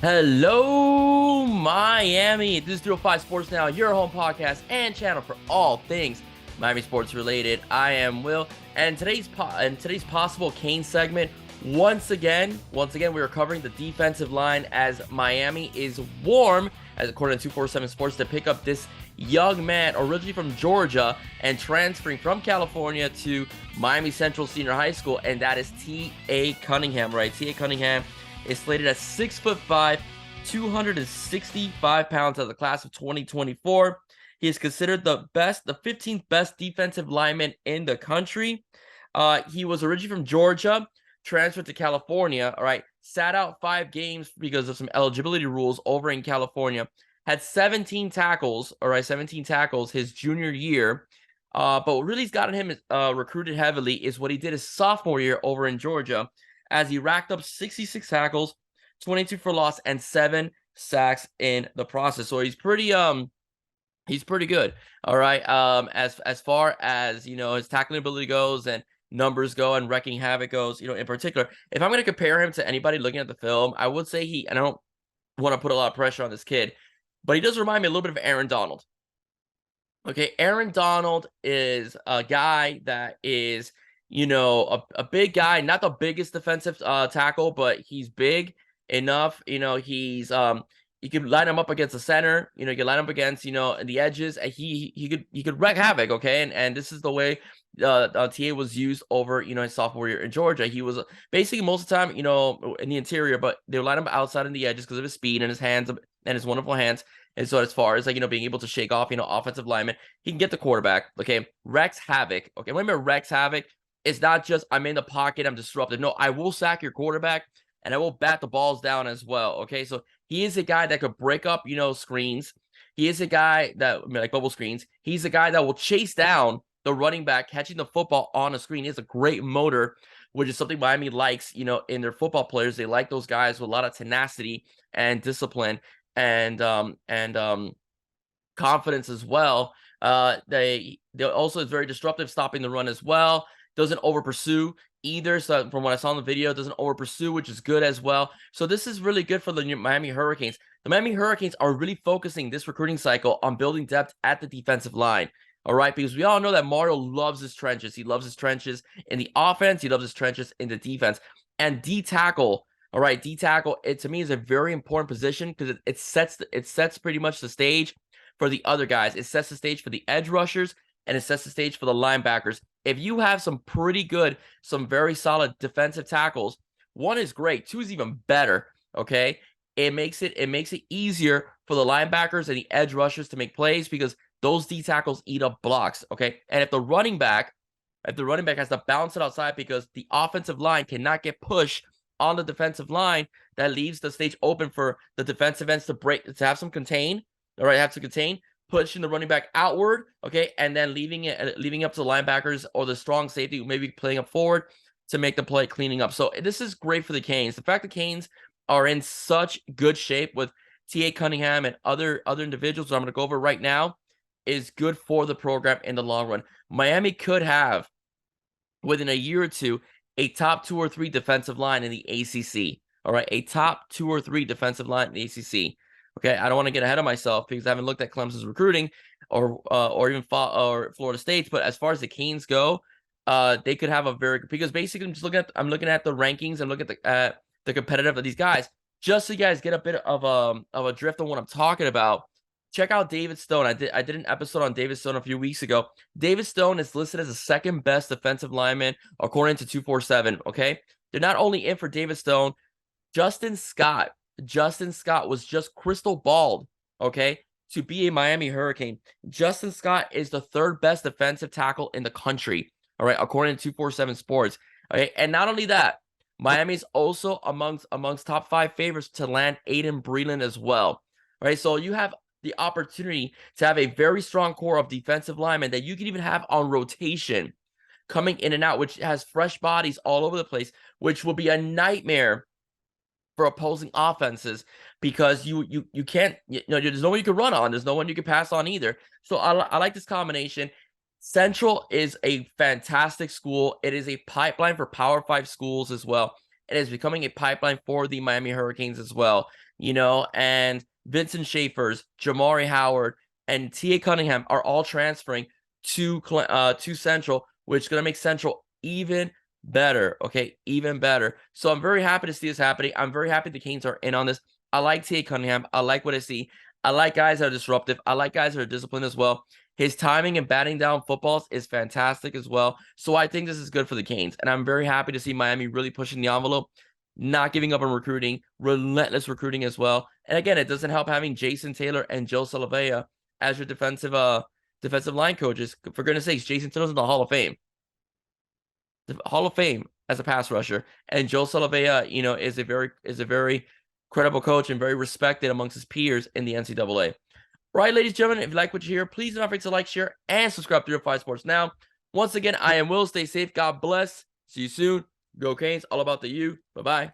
Hello, Miami. This is 305 Sports Now, your home podcast and channel for all things Miami sports related. I am Will, and today's possible Kane segment, once again, we are covering the defensive line as Miami is warm, as according to 247 Sports, to pick up this young man originally from Georgia and transferring from California to Miami Central Senior High School, and that is T.A. Cunningham, right? T.A. Cunningham is slated at 6'5", 265 pounds of the class of 2024. He is considered the 15th best defensive lineman in the country. He was originally from Georgia, transferred to California, all right, sat out 5 games because of some eligibility rules over in California, had 17 tackles, all right, 17 tackles his junior year. But what really's gotten him recruited heavily is what he did his sophomore year over in Georgia, as he racked up 66 tackles, 22 for loss, and 7 sacks in the process. So he's pretty good. All right. As far as his tackling ability goes and numbers go and wrecking havoc goes, in particular, if I'm going to compare him to anybody looking at the film, I would say and I don't want to put a lot of pressure on this kid, but he does remind me a little bit of Aaron Donald. Okay, Aaron Donald is a guy that is, a big guy, not the biggest defensive tackle, but he's big enough. He's you could line him up against the center. You can line him up against the edges, and he could wreak havoc. Okay, and this is the way TA was used over his sophomore year in Georgia. He was basically most of the time in the interior, but they would line him outside in the edges because of his speed and his hands and his wonderful hands. And so as far as being able to shake off offensive linemen, he can get the quarterback. Okay, wrecks havoc. Okay, when I mean wrecks havoc, it's not just I'm in the pocket, I'm disruptive. No, I will sack your quarterback and I will bat the balls down as well. Okay, so he is a guy that could break up screens. He is a guy that like bubble screens. He's a guy that will chase down the running back, catching the football on a screen. He has a great motor, which is something Miami likes. In their football players, they like those guys with a lot of tenacity and discipline and confidence as well. They also is very disruptive, stopping the run as well. Doesn't over pursue either. So from what I saw in the video, doesn't over pursue, which is good as well. So this is really good for the Miami Hurricanes. The Miami Hurricanes are really focusing this recruiting cycle on building depth at the defensive line. All right, because we all know that Mario loves his trenches. He loves his trenches in the offense. He loves his trenches in the defense. And D tackle. All right, D tackle, it to me is a very important position because it sets pretty much the stage for the other guys. It sets the stage for the edge rushers and it sets the stage for the linebackers. If you have some very solid defensive tackles, 1 is great, 2 is even better. Okay, it makes it easier for the linebackers and the edge rushers to make plays because those D tackles eat up blocks. Okay, and if the running back has to bounce it outside because the offensive line cannot get pushed on the defensive line, that leaves the stage open for the defensive ends to have some contain. All right, have to contain, pushing the running back outward, okay, and then leaving up to the linebackers or the strong safety who may be playing up forward to make the play, cleaning up. So this is great for the Canes. The fact the Canes are in such good shape with T.A. Cunningham and other individuals that I'm going to go over right now is good for the program in the long run. Miami could have, within a year or two, a top 2 or 3 defensive line in the ACC. All right, a top 2 or 3 defensive line in the ACC. Okay, I don't want to get ahead of myself because I haven't looked at Clemson's recruiting or even Florida State's. But as far as the Canes go, they could have because basically I'm looking at the rankings and look at the competitive of these guys, just so you guys get a bit of a drift on what I'm talking about. Check out David Stone. I did an episode on David Stone a few weeks ago. David Stone is listed as the 2nd best defensive lineman according to 247. Okay, they're not only in for David Stone, Justin Scott was just crystal balled, okay, to be a Miami Hurricane. Justin Scott is the 3rd best defensive tackle in the country, all right, according to 247 Sports. Okay, and not only that, Miami's also amongst top 5 favorites to land Aiden Breland as well. All right, so you have the opportunity to have a very strong core of defensive linemen that you can even have on rotation coming in and out, which has fresh bodies all over the place, which will be a nightmare for opposing offenses because you can't, there's no one you can run on. There's no one you can pass on either. So I like this combination. Central is a fantastic school. It is a pipeline for Power 5 schools as well. and is becoming a pipeline for the Miami Hurricanes as well. And Vincent Schaefer's, Jamari Howard, and T.A. Cunningham are all transferring to Central, which is going to make Central even better. Okay, even better. So I'm very happy to see this happening. I'm very happy the Canes are in on this. I like T.A. Cunningham. I like what I see. I like guys that are disruptive. I like guys that are disciplined as well. His timing and batting down footballs is fantastic as well. So I think this is good for the Canes. And I'm very happy to see Miami really pushing the envelope, not giving up on recruiting, relentless recruiting as well. And again, it doesn't help having Jason Taylor and Joe Salavea as your defensive line coaches. For goodness sakes, Jason Taylor's in the Hall of Fame. The Hall of Fame as a pass rusher. And Joe Salavea, is a very credible coach and very respected amongst his peers in the NCAA. Right, ladies and gentlemen, if you like what you hear, please do not forget to like, share, and subscribe to Your 5 Sports Now. Once again, I am Will. Stay safe. God bless. See you soon. Go Canes. All about the U. Bye-bye.